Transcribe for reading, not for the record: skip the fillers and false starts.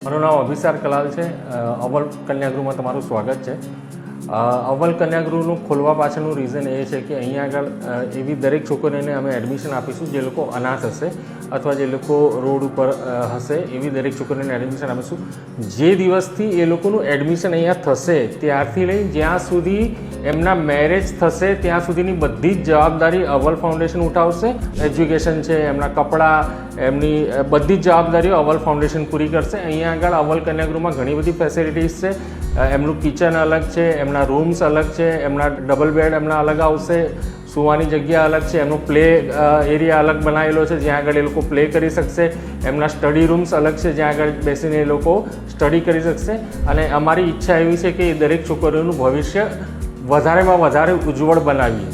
મારું નામ અભિસાર કલાલ છે. અવ્વલ કન્યાગૃહમાં તમારું સ્વાગત છે. અવ્વલ કન્યાગૃહનું ખોલવા પાછળનું રીઝન એ છે કે અહીંયા આગળ એવી દરેક છોકરીઓને અમે એડમિશન આપીશું જે લોકો અનાથ હશે અથવા જે લોકો રોડ ઉપર હશે એવી દરેક છોકરીઓને એડમિશન આપીશું. જે દિવસથી એ લોકોનું એડમિશન અહીંયા થશે ત્યારથી લઈ જ્યાં સુધી એમના મેરેજ થશે ત્યાં સુધીની બધી જ જવાબદારી અવ્વલ ફાઉન્ડેશન ઉઠાવશે. એજ્યુકેશન છે, એમના કપડાં, એમની બધી જ જવાબદારીઓ અવ્વલ ફાઉન્ડેશન પૂરી કરશે. અહીંયા આગળ અવ્વલ કન્યાગૃહમાં ઘણી બધી ફેસિલિટીઝ છે. એમનું કિચન અલગ છે, એમના રૂમ્સ અલગ છે, એમના ડબલ બેડ એમના અલગ આવશે, સુવાની જગ્યા અલગ છે, એમનો પ્લે એરિયા અલગ બનાવેલો છે જ્યાં આગળ એ લોકો પ્લે કરી શકશે. એમના સ્ટડી રૂમ્સ અલગ છે જ્યાં આગળ બેસીને એ લોકો સ્ટડી કરી શકશે. અને અમારી ઈચ્છા એવી છે કે દરેક છોકરીઓનું ભવિષ્ય વધારેમાં વધારે ઉજ્જવળ બનાવીએ.